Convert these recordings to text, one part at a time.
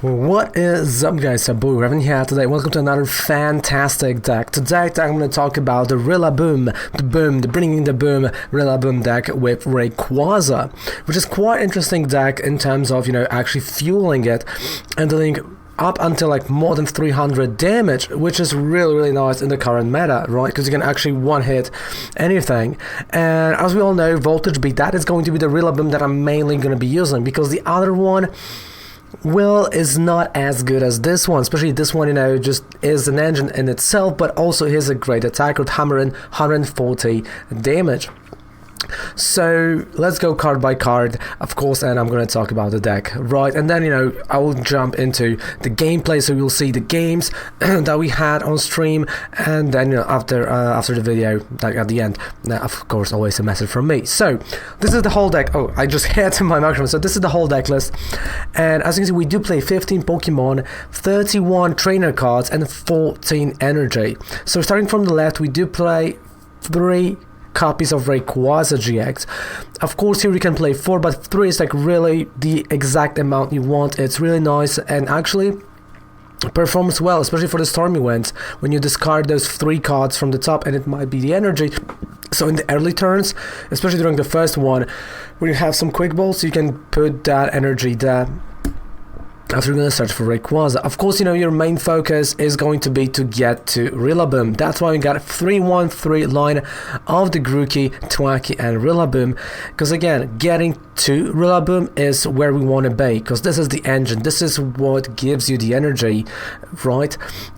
What is up, guys? So BOOOM here today. Welcome to another fantastic deck. Today I'm going to talk about the Rillaboom, the bringing the boom Rillaboom deck with Rayquaza, which is quite interesting deck in terms of, actually fueling it and dealing up until like more than 300 damage, which is really nice in the current meta, right? Because you can actually one-hit anything. And as we all know, Voltage Beat, that is going to be the Rillaboom that I'm mainly going to be using, because the other one, well, is not as good as this one, especially this one, just is an engine in itself, but also he's a great attacker with hammering 140 damage. So let's go card by card, of course, and I'm going to talk about the deck, right? And then, I will jump into the gameplay, so you'll see the games that we had on stream, and then, after the video, like at the end, of course, always a message from me. So this is the whole deck. Oh, I just hit my microphone. So this is the whole deck list, and as you can see, we do play 15 Pokemon, 31 trainer cards, and 14 energy. So starting from the left, we do play 3 copies of Rayquaza GX. Of course, here we can play 4, but 3 is like really the exact amount you want. It's really nice and actually performs well, especially for the Stormy Winds, when you discard those 3 cards from the top, and it might be the energy. So in the early turns, especially during the first one, when you have some quick balls, you can put that energy there after you're going to search for Rayquaza. Of course, your main focus is going to be to get to Rillaboom. That's why we got a 3-1-3 line of the Grookey, Thwackey, and Rillaboom. Because again, getting to Rillaboom is where we want to be, because this is the engine. This is what gives you the energy, right?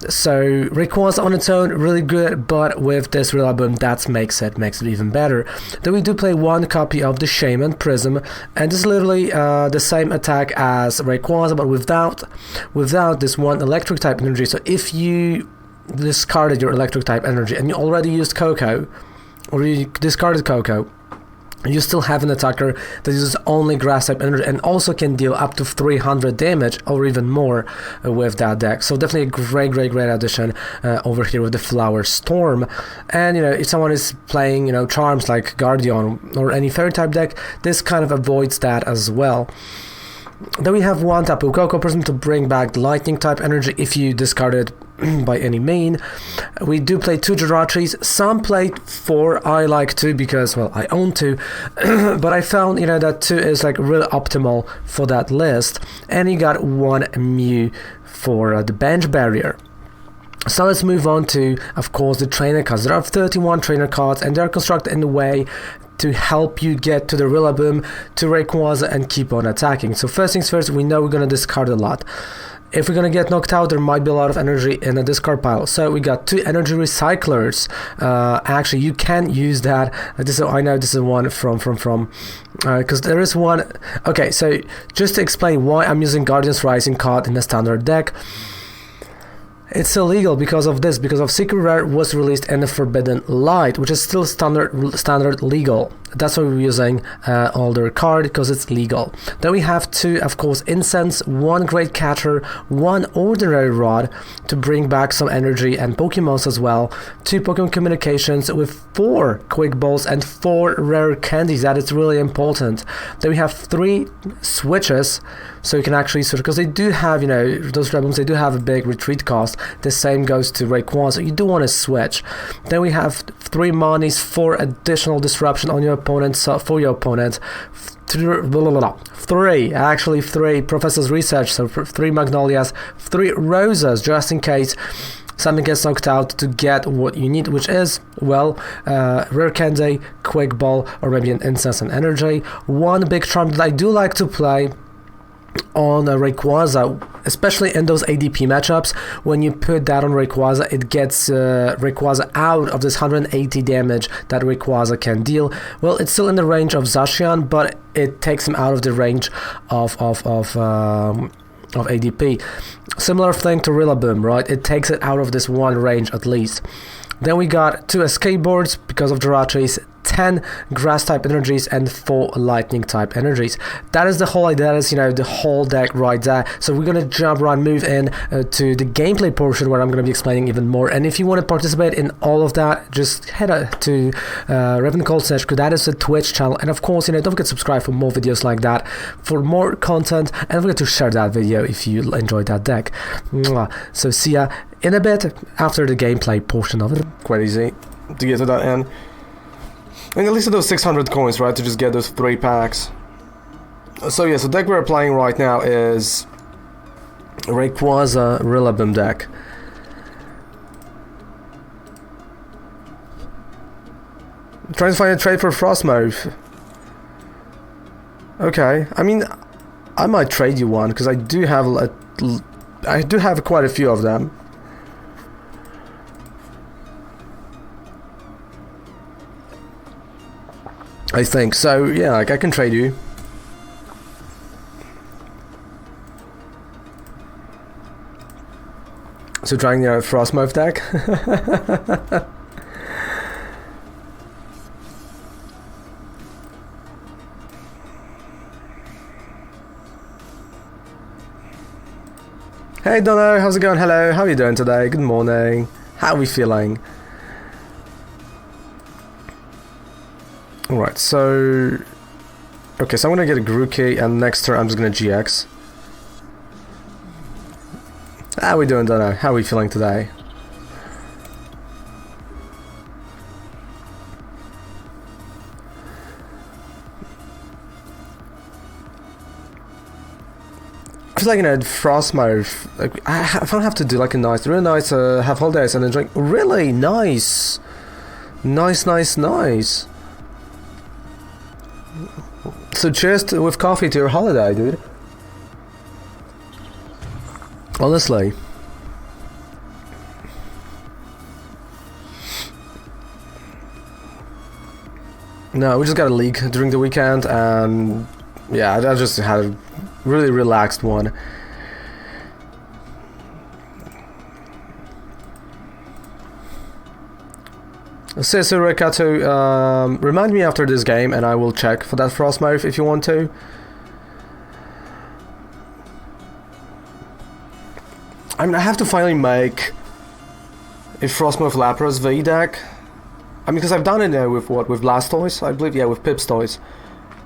So Rayquaza on its own, really good, but with this Rillaboom, that makes it even better. Then we do play 1 copy of the Shaman Prism, and this is literally the same attack as Rayquaza, but without this one electric type energy. So if you discarded your electric type energy and you already used Coco, or you discarded Coco, you still have an attacker that uses only grass type energy and also can deal up to 300 damage or even more with that deck. So definitely a great addition over here with the Flower Storm. And if someone is playing charms like Guardian or any fairy type deck, this kind of avoids that as well. Then we have 1 Tapu Koko Prism to bring back the lightning type energy if you discard it by any mean. We do play 2 Jirachis. Some play 4. I like 2 because, well, I own 2. But I found, that 2 is like really optimal for that list. And you got 1 Mew for the bench barrier. So let's move on to, of course, the trainer cards. There are 31 trainer cards, and they're constructed in a way to help you get to the Rillaboom, to Rayquaza, and keep on attacking. So first things first, we know we're going to discard a lot. If we're going to get knocked out, there might be a lot of energy in the discard pile. So we got 2 energy recyclers. Actually, you can use that. I know this is one from because there is one. Okay, so just to explain why I'm using Guardian's Rising card in the standard deck. It's illegal because of Secret Rare was released in the Forbidden Light, which is still standard legal. That's why we're using older card, because it's legal. Then we have 2, of course, Incense, 1 Great Catcher, 1 Ordinary Rod to bring back some energy and Pokemons as well. 2 Pokemon Communications with 4 Quick Balls and 4 Rare Candies. That is really important. Then we have 3 switches, so you can actually switch, because they do have, those Rillaboom, they do have a big retreat cost. The same goes to Rayquaza. You do want to switch. Then we have 3 Monies for additional disruption on your opponent. So for your opponent, 3 Professor's Research. So 3 Magnolias, 3 Rosas, just in case something gets knocked out, to get what you need, which is, well, Rare Candy, Quick Ball, or maybe an Incense and Energy. 1 big charm that I do like to play on Rayquaza, especially in those ADP matchups. When you put that on Rayquaza, it gets Rayquaza out of this 180 damage that Rayquaza can deal. Well, it's still in the range of Zacian, but it takes him out of the range of ADP. Similar thing to Rillaboom, right? It takes it out of this one range at least. Then we got 2 escape boards because of Jirachis, 10 grass type energies and 4 lightning type energies. That is the whole idea. That is, you know, the whole deck right there. So we're gonna jump right, move in to the gameplay portion where I'm gonna be explaining even more. And if you want to participate in all of that, just head to Ravencold. That is a Twitch channel, and of course, you know, don't forget to subscribe for more videos like that, for more content, and don't forget to share that video if you enjoyed that deck. So see ya in a bit after the gameplay portion of it. Quite easy to get to that end. And at least those 600 coins, right, to just get those 3 packs. So yeah, so the deck we're playing right now is Rayquaza Rillaboom deck. Trying to find a trade for Frostmouth. Okay, I mean, I might trade you one because I do have quite a few of them. I think so. Yeah, like I can trade you. So trying the Frostmouth deck. Hey Dono, how's it going? Hello, how are you doing today? Good morning. How are we feeling? Alright, so... Okay, so I'm gonna get a Grookey, and next turn I'm just gonna GX. How are we doing, Dono? How are we feeling today? I feel like, you know, Frostmouth, like, if I have to do like a really nice have holidays and then drink, really nice, nice. So cheers with coffee to your holiday, dude. Honestly. No, we just got a league during the weekend, and yeah, I just had a really relaxed one. So Rekato, remind me after this game and I will check for that Frostmouth if you want to. I mean, I have to finally make a Frostmouth Lapras V deck. I mean, because I've done it with what? With Blastoise? I believe, yeah, with Pipstoise.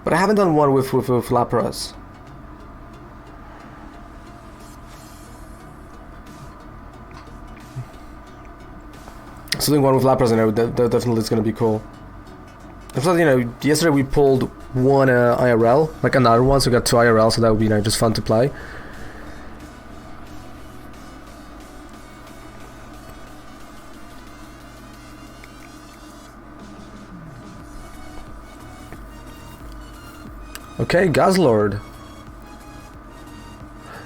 But I haven't done one with Lapras. So doing one with Lapras, you know, that definitely is going to be cool. In fact, you know, yesterday we pulled one IRL, like another one, so we got 2 IRL, so that would be, you know, just fun to play. Okay, Guzzlord.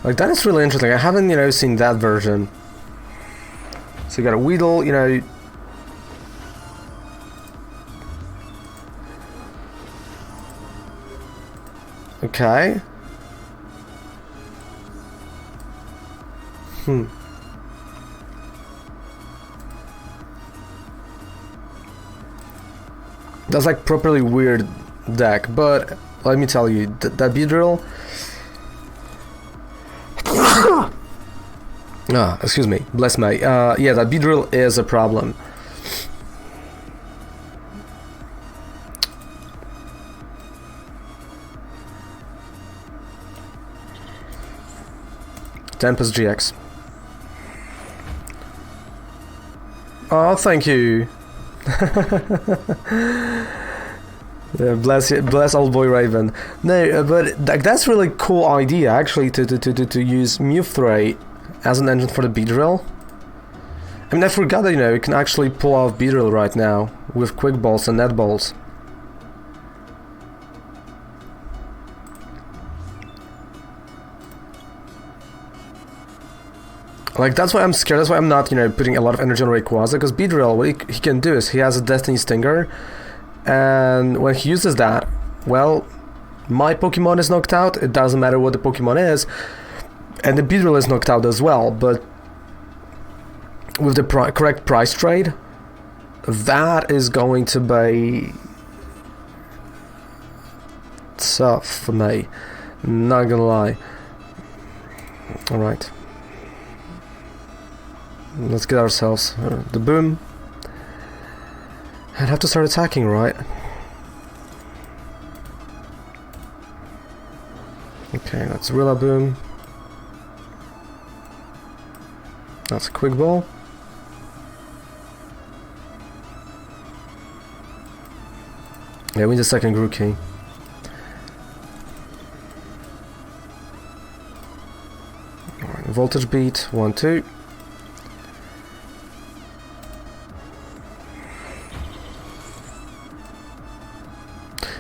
Like, that is really interesting. I haven't, you know, seen that version. So you got a Weedle, you know. Okay. That's like properly weird deck, but let me tell you, that Beedrill. Excuse me, bless me. Yeah, that Beedrill is a problem. Tempest GX. Oh, thank you. Yeah, bless old boy Raven. No, but that's really cool idea actually to use Mewthray as an engine for the Beedrill. I mean, I forgot that, you know, you can actually pull off Beedrill right now with Quick Balls and Net Balls. Like, that's why I'm scared, that's why I'm not, you know, putting a lot of energy on Rayquaza, because Beedrill, what he can do is he has a Destiny Stinger, and when he uses that, well, my Pokemon is knocked out, it doesn't matter what the Pokemon is, and the Beedrill is knocked out as well, but with the correct price trade, that is going to be tough for me. Not gonna lie. Alright. Let's get ourselves the boom. I'd have to start attacking, right? Okay, that's Rillaboom. That's a quick ball. Yeah, we need a second Grookey. Alright, voltage beat, 1-2.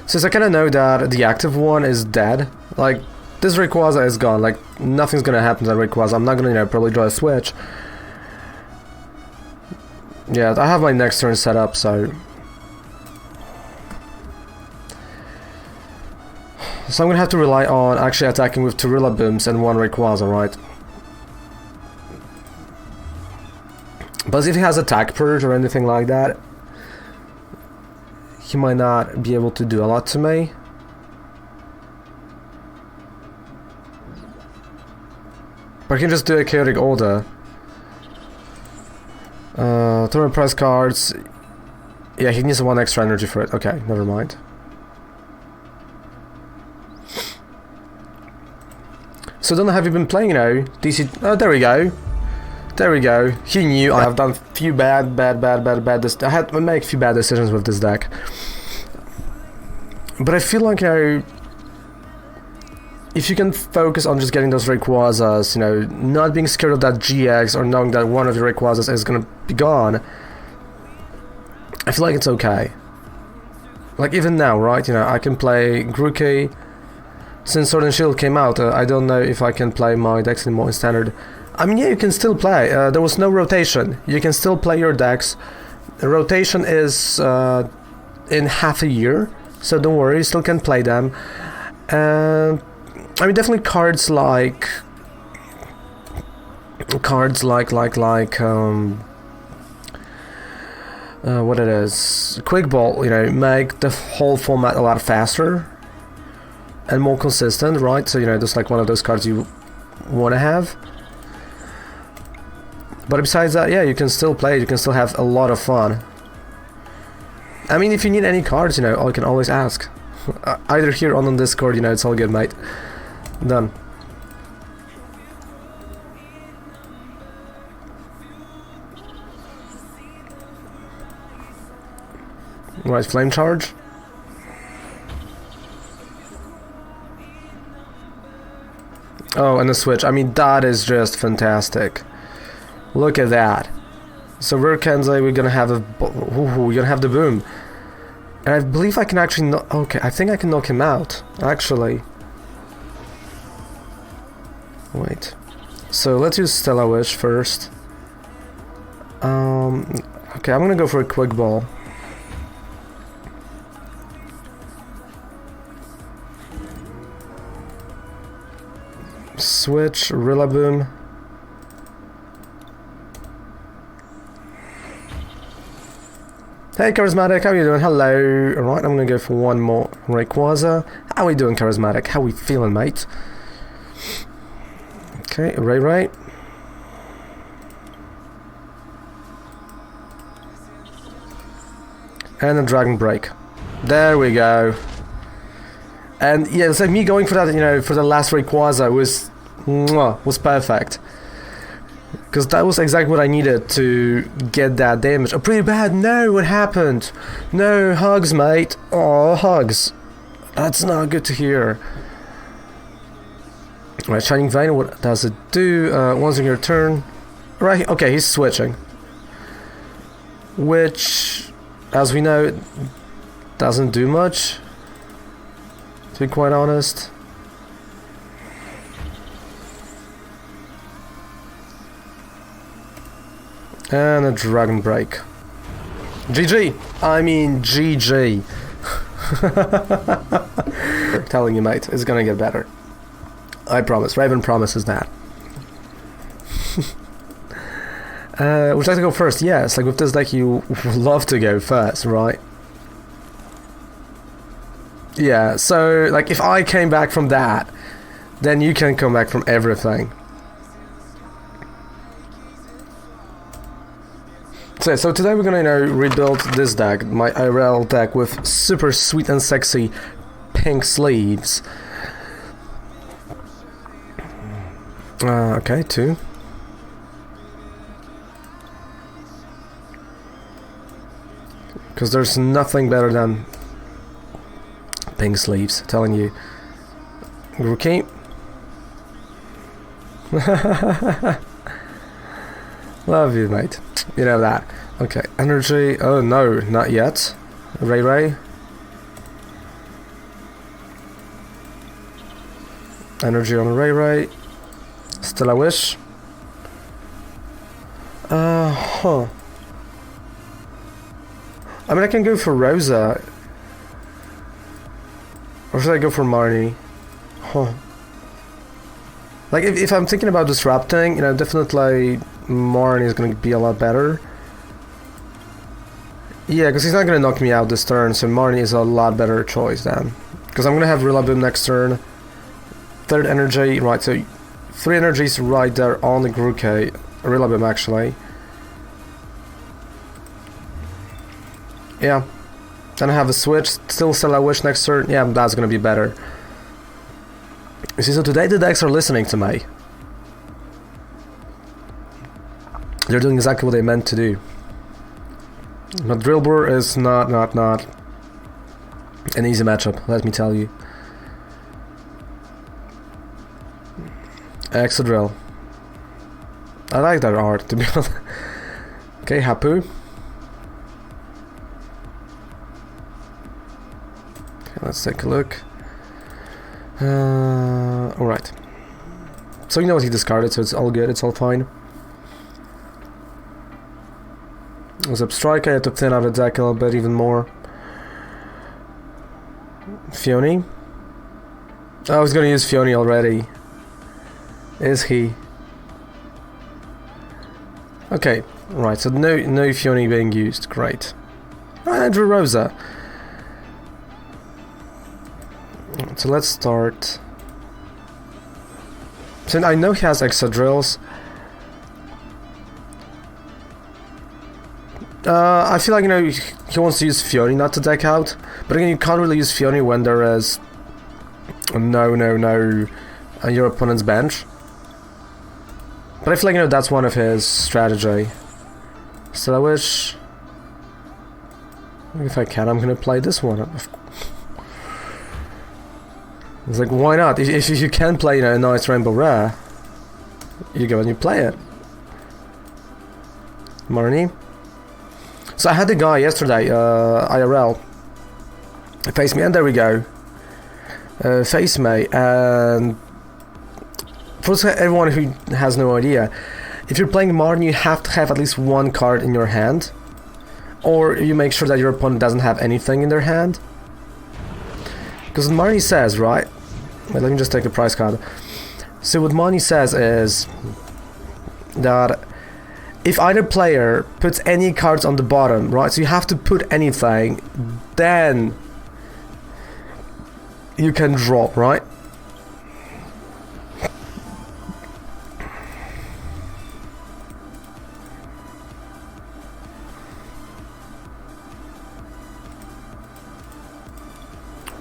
Since I kinda know that the active one is dead, like, this Rayquaza is gone, like, nothing's gonna happen to that Rayquaza. I'm not gonna, you know, probably draw a switch. Yeah, I have my next turn set up, so... So I'm gonna have to rely on actually attacking with 2 Rillabooms and 1 Rayquaza, right? But if he has Attack Purge or anything like that, he might not be able to do a lot to me. But I can just do a Chaotic Order. Tournament prize cards. Yeah, he needs 1 extra energy for it. Okay, never mind. So don't know, have you been playing, you know, DC... Oh, there we go. There we go. He knew I have done a few bad I had to make a few bad decisions with this deck. But I feel like, you know, if you can focus on just getting those Rayquazas, you know, not being scared of that GX or knowing that one of your Rayquazas is gonna be gone, I feel like it's okay. Like even now, right, you know, I can play Grookey. Since Sword and Shield came out, I don't know if I can play my decks anymore in Standard. I mean, yeah, you can still play. There was no rotation. You can still play your decks. The rotation is in half a year, so don't worry, you still can play them. And I mean, definitely cards like what it is, Quick Ball, you know, make the whole format a lot faster and more consistent, right? So, you know, just like one of those cards you want to have. But besides that, yeah, you can still play, you can still have a lot of fun. I mean, if you need any cards, you know, I can always ask. Either here or on Discord, you know, it's all good, mate. Done. Right, Flame Charge. Oh, and the switch. I mean, that is just fantastic. Look at that. So where Kensei, we're gonna have we're gonna have the boom. And I believe I can actually okay, I think I can knock him out, actually. Wait. So let's use Stellar Wish first. Okay, I'm gonna go for a quick ball. Switch, Rillaboom. Hey Charismatic, how you doing? Hello. Alright, I'm gonna go for one more Rayquaza. How we doing, Charismatic? How we feeling, mate? Okay, Ray. And a Dragon Break. There we go. And yeah, it's like me going for that, you know, for the last Rayquaza was perfect. Because that was exactly what I needed to get that damage. Oh, pretty bad. No, what happened? No, hugs, mate. Oh, hugs. That's not good to hear. Right, Shining Vein, what does it do? Once in your turn. Right, okay, he's switching. Which, as we know, doesn't do much, to be quite honest. And a Dragon Break. GG! I mean, GG. I'm telling you, mate, it's gonna get better. I promise. Raven promises that. Would you like to go first? Yes, like with this deck you love to go first, right? Yeah, so like if I came back from that, then you can come back from everything. So today we're gonna, you know, rebuild this deck, my IRL deck with super sweet and sexy pink sleeves. Okay, 2. Because there's nothing better than pink sleeves, telling you. Rookie. Love you, mate. You know that. Okay, energy. Oh no, not yet. Ray. Energy on Ray. Still a wish. Huh. I mean, I can go for Rosa. Or should I go for Marnie? Huh. Like, if I'm thinking about disrupting, you know, definitely Marnie is going to be a lot better. Yeah, because he's not going to knock me out this turn, so Marnie is a lot better choice then. Because I'm going to have Rillaboom next turn. 3rd energy, right, so 3 energies right there on the Grookey. Rillaboom, actually. Yeah. Then I have a switch, still sell a wish next turn. Yeah, that's going to be better. You see, so today the decks are listening to me. They're doing exactly what they meant to do. But Rillaboom is not an easy matchup, let me tell you. Exodrill. I like that art, to be honest. Okay, Hapu. Okay, let's take a look. Alright. So you know what he discarded, so it's all good, it's all fine. With Striker, I had to thin out the deck a little bit even more. Fioni? I was gonna use Fioni already. Is he? Okay, right, so no Fioni being used, great. Andrew Rosa. So let's start. So I know he has Exodrills. I feel like, you know, he wants to use Fioni not to deck out, but again, you can't really use Fioni when there is no on your opponent's bench. But I feel like, you know, that's one of his strategy. So I wish, if I can, I'm gonna play this one. It's like, why not? If you can play, you know, a nice Rainbow Rare, you go and you play it. Marnie. So I had the guy yesterday, IRL, face me, and there we go. Face me, and for everyone who has no idea, if you're playing Marnie, you have to have at least one card in your hand, or you make sure that your opponent doesn't have anything in their hand. Because what Marnie says, right? Wait, let me just take a price card. So what Marnie says is that if either player puts any cards on the bottom, right, so you have to put anything, then you can drop, right?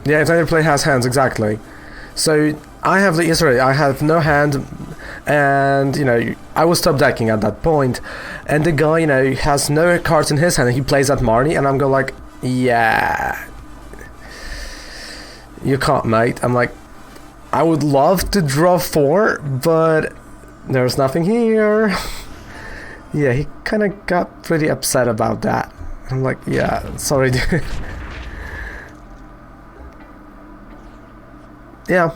Yeah, if either player has hands, exactly. So I have the yesterday, I have no hand, and you know, I was top decking at that point, and the guy, you know, has no cards in his hand, and he plays at Marnie, and I'm going like, yeah, you can't, mate. I'm like, I would love to draw 4, but there's nothing here. Yeah, he kind of got pretty upset about that. I'm like, yeah, sorry, dude. Yeah.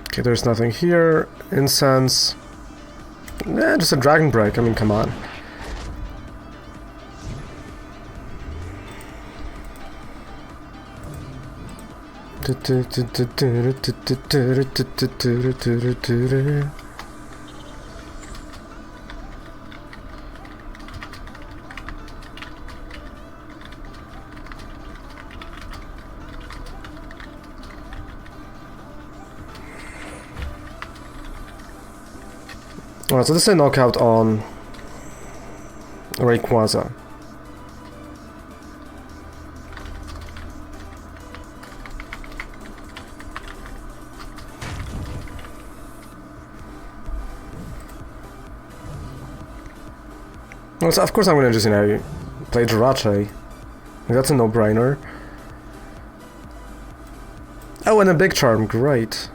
Okay, there's nothing here. Incense. Yeah, just a Dragon Break. I mean, come on. Alright, so this is a knockout on Rayquaza. Well, so of course I'm gonna just, play Jirachi. That's a no-brainer. Oh, and a big charm, great.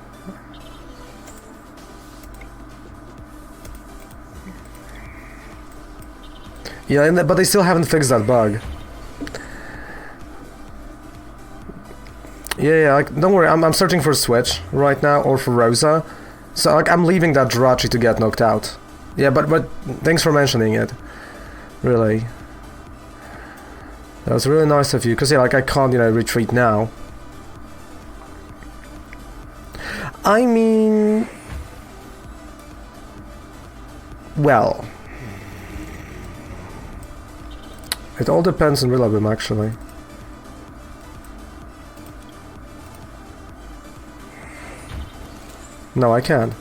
Yeah, but they still haven't fixed that bug. Yeah, like, don't worry, I'm searching for Switch right now, or for Rosa. So, like, I'm leaving that Jirachi to get knocked out. Yeah, but thanks for mentioning it. Really. That was really nice of you, because, yeah, like, I can't, retreat now. I mean... Well... It all depends on Rillaboom, actually. No, I can't.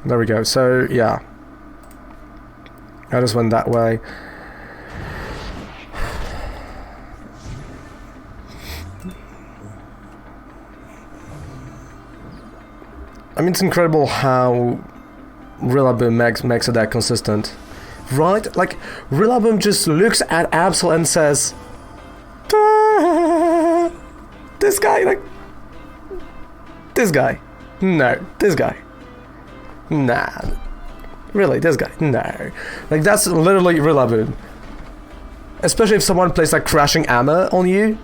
There we go, so, yeah. I just went that way. I mean, it's incredible how Rillaboom makes it that consistent. Right? Like, Rillaboom just looks at Absol and says... "Ah, this guy, like... This guy. No, this guy. Nah. Really, this guy? No. Like, that's literally Rillaboom. Especially if someone plays, like, Crashing Hammer on you.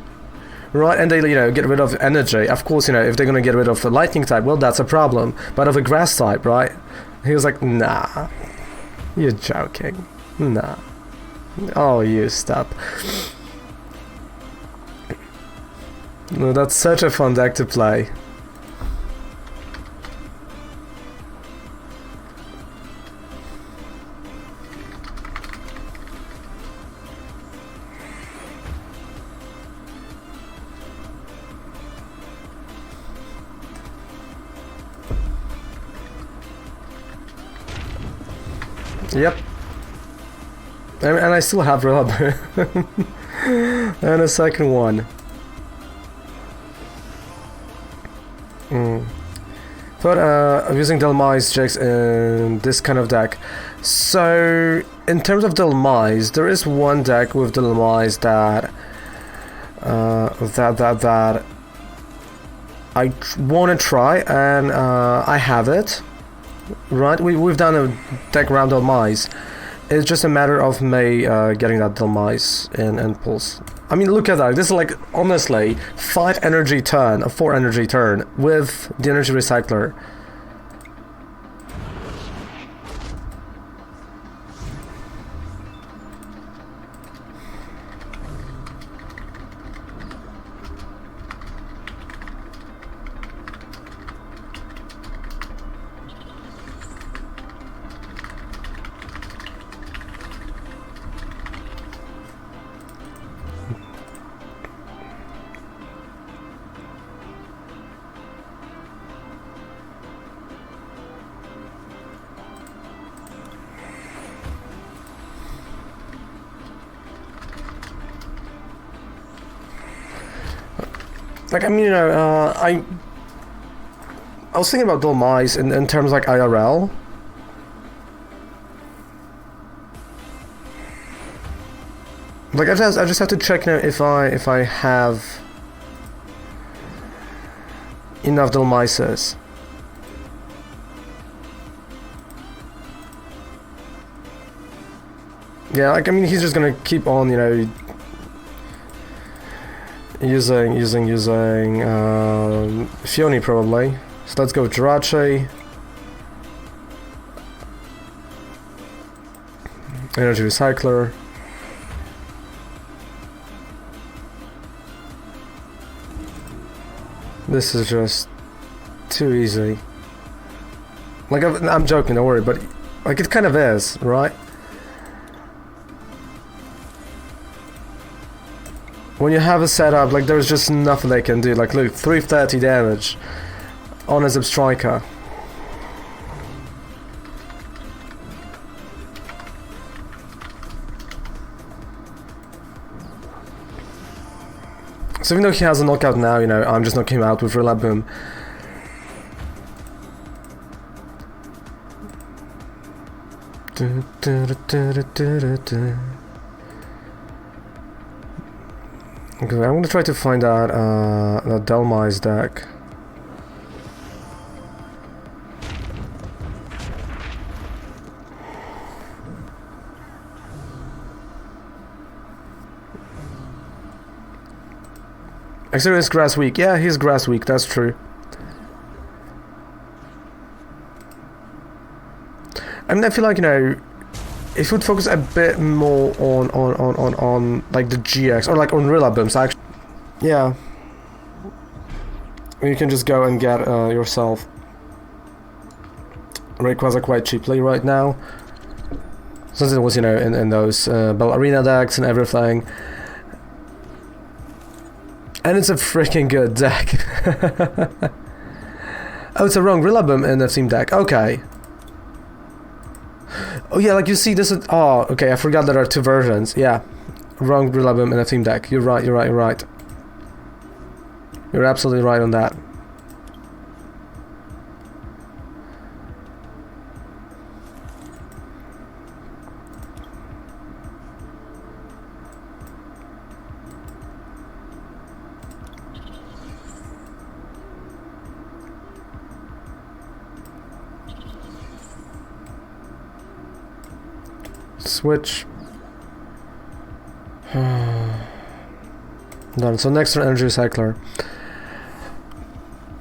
Right, and they, get rid of energy. Of course, if they're gonna get rid of the lightning type, well, that's a problem. But of the grass type, right? He was like, nah. You're joking. Nah. Oh, you stop. No, that's such a fun deck to play. Yep. And I still have Rillaboom. And a second one. But I'm using Delmise GX in this kind of deck. So, in terms of Delmise, there is one deck with Delmise that that I want to try, and I have it. Right, we've done a deck around Delmise. It's just a matter of me getting that Delmise in Pulse. I mean, look at that. This is like, honestly, 5 energy turn, a 4 energy turn with the energy recycler. Like, I mean, I was thinking about Delmise in terms like IRL. Like, I just have to check now if I have enough Delmises. Yeah, like, I mean, he's just gonna keep on, using Fione probably. So let's go with Jirachi. Energy Recycler. This is just too easy. Like, I'm joking, don't worry, but like it kind of is, right? When you have a setup, like there's just nothing they can do. Like look, 330 damage on a Zip Striker. So even though he has a knockout now, you know, I'm just knocking him out with Rillaboom. Okay, I'm gonna try to find out the Delmai's deck. Actually, it's Grass Week. Yeah, he's Grass Week, that's true. I mean, I feel like, you know, if you would focus a bit more on like the GX or like on Rillaboom, so actually, yeah, you can just go and get yourself Rayquaza quite cheaply right now, since it was, you know, in those Ballerina decks and everything, and it's a freaking good deck. Oh, it's a wrong Rillaboom in the theme deck. Okay. Oh yeah, like you see this is, oh, okay, I forgot there are two versions. Yeah, wrong Rillaboom in a theme deck. You're right, you're right, you're right. You're absolutely right on that. Switch. Done. So next turn, Energy Recycler.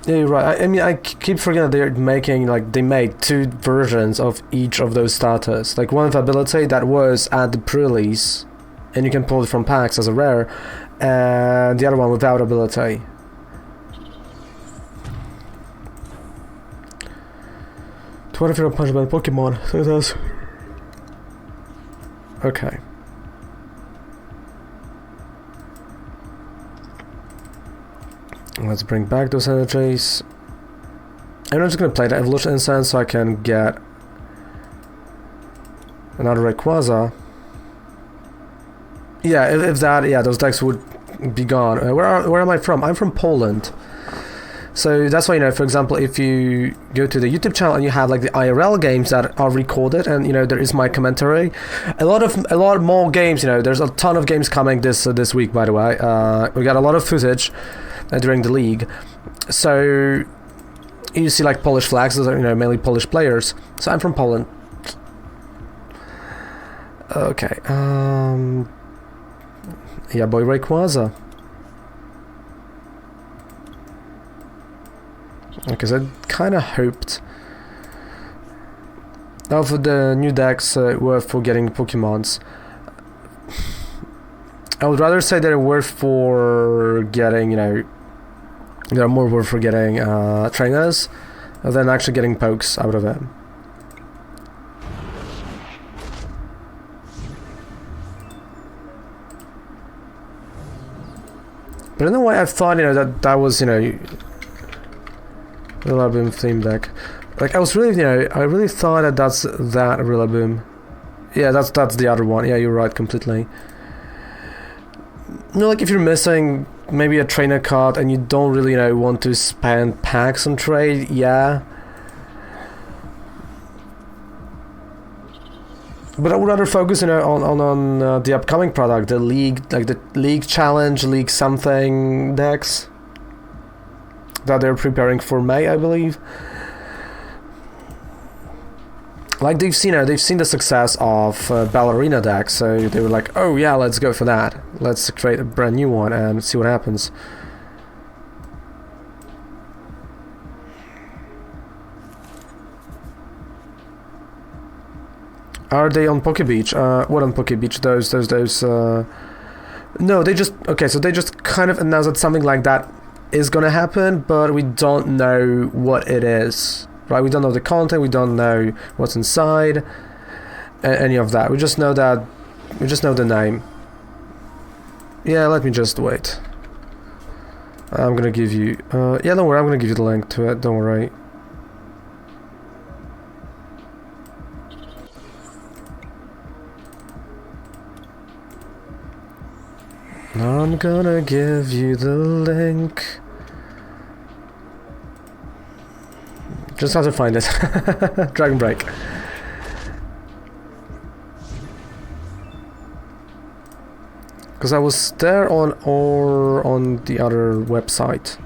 Yeah, you're right. I mean, I keep forgetting that they're making, like, they made two versions of each of those starters. Like, one with ability that was at the pre-release, and you can pull it from packs as a rare, and the other one without ability. What if you're punched by a Pokemon? So it does. Okay. Let's bring back those energies. And I'm just gonna play the Evolution Incense so I can get another Rayquaza. Yeah, if that, yeah, those decks would be gone. Where am I from? I'm from Poland. So that's why, you know, for example, if you go to the YouTube channel and you have like the IRL games that are recorded, and you know there is my commentary, a lot more games. You know, there's a ton of games coming this week. By the way, we got a lot of footage during the league. So you see like Polish flags. Those are, you know, mainly Polish players. So I'm from Poland. Okay. Yeah, boy, Rayquaza. Because I kind of hoped of the new decks were for getting Pokemons. I would rather say they're worth for getting, you know, they're more worth for getting trainers than actually getting pokes out of it. But I don't know why I thought, you know, that was, you know, Rillaboom theme deck. Like I was really, you know, I really thought that that's that Rillaboom. Yeah, that's the other one. Yeah, you're right completely. You know, like if you're missing maybe a trainer card and you don't really, you know, want to spend packs on trade, yeah. But I would rather focus, you know, on the upcoming product, the league, like the league challenge, league something decks that they're preparing for May, I believe. Like they've seen the success of Ballerina decks, so they were like, oh yeah, let's go for that. Let's create a brand new one and see what happens. Are they on Poke Beach? What on Poke Beach? Those. No, they just, okay, so they just kind of announced that something like that is gonna happen, but we don't know what it is, right? We don't know the content, we don't know what's inside, any of that. We just know the name. Yeah, let me just wait. I'm gonna give you, yeah, don't worry, I'm gonna give you the link to it, don't worry. I'm gonna give you the link. Just have to find it. Dragon Break. Because I was there on the other website.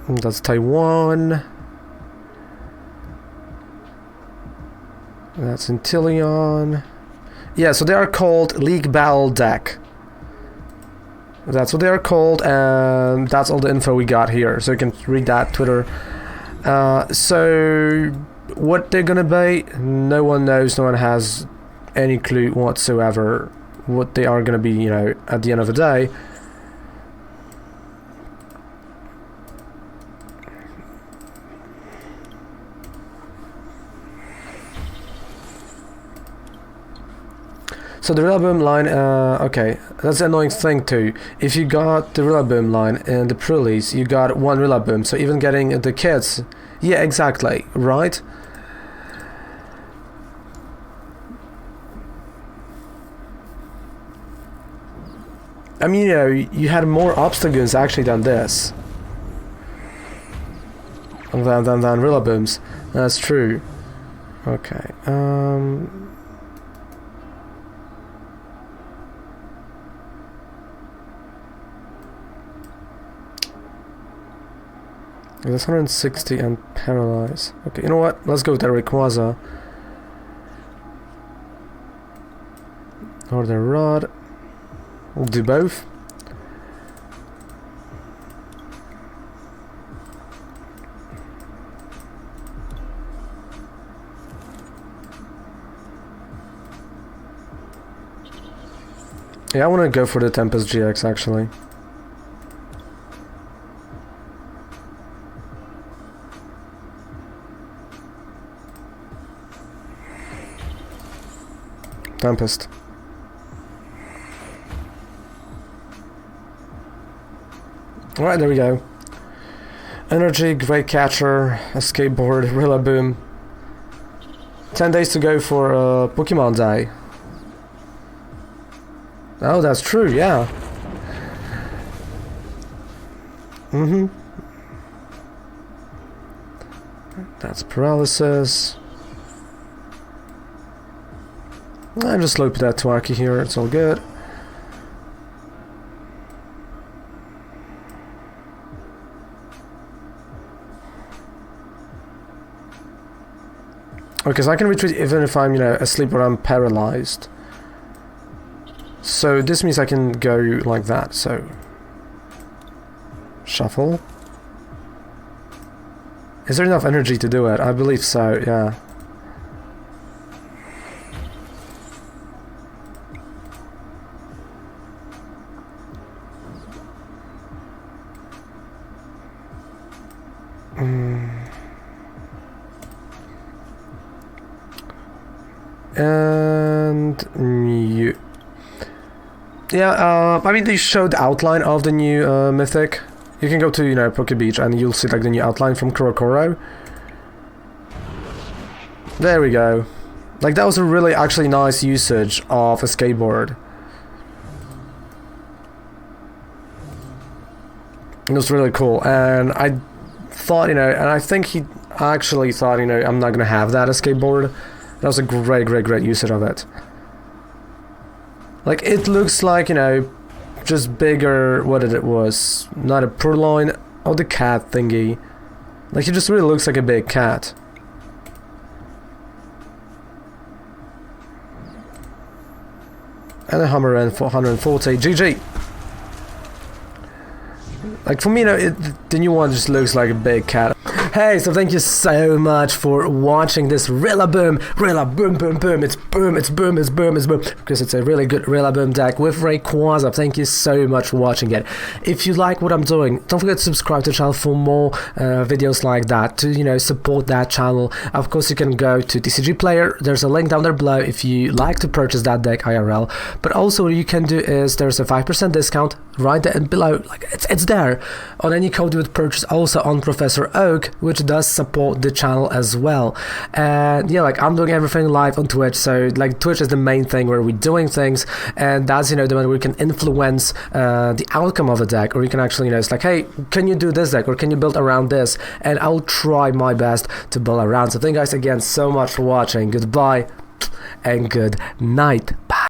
That's Taiwan. That's Intillion. Yeah, so they are called League Battle Deck. That's what they are called, and that's all the info we got here. So you can read that, Twitter. So what they're gonna be, no one knows, no one has any clue whatsoever what they are gonna be, you know, at the end of the day. So the Rillaboom line, okay, that's the annoying thing too. If you got the Rillaboom line in the pre-release, you got one Rillaboom, so even getting the kits, yeah, exactly, right? I mean, you know, you had more obstacles actually than this. Than Rillabooms. That's true. Okay, There's 160 and Paralyze. Okay, you know what? Let's go with the Rayquaza. Or the Rod. We'll do both. Yeah, I want to go for the Tempest GX actually. Tempest. Alright, there we go. Energy, Great Catcher, a Skateboard, Rillaboom. 10 days to go for Pokemon Day. Oh, that's true, yeah. That's Paralysis. I just looped that Twaki here, it's all good. Okay, so I can retreat even if I'm, you know, asleep or I'm paralyzed. So this means I can go like that, so... Shuffle. Is there enough energy to do it? I believe so, yeah. And new. Yeah, I mean they showed the outline of the new mythic. You can go to, you know, Poke Beach and you'll see like the new outline from Kurokoro. There we go. Like that was a really actually nice usage of a skateboard. It was really cool, and I thought, you know, and I think he actually thought, you know, I'm not gonna have that as skateboard. That was a great usage of it. Like, it looks like, you know, just bigger, what it was, not a Purloin, oh, the cat thingy. Like, it just really looks like a big cat. And a Hummer and 440, GG! Like, for me, you know, the new one just looks like a big cat. Hey, so thank you so much for watching this Rillaboom, boom, it's boom, because it's a really good Rillaboom deck with Rayquaza. Thank you so much for watching it. If you like what I'm doing, don't forget to subscribe to the channel for more videos like that, to, you know, support that channel. Of course, you can go to TCG Player, there's a link down there below if you like to purchase that deck IRL, but also what you can do is there's a 5% discount right there below, like it's there on any code you would purchase, also on Professor Oak, which does support the channel as well. And yeah, like I'm doing everything live on Twitch, so like Twitch is the main thing where we're doing things, and that's, you know, the one where we can influence the outcome of a deck, or you can actually, you know, it's like, hey, can you do this deck, or can you build around this, and I'll try my best to build around. So thank you guys again so much for watching. Goodbye and good night.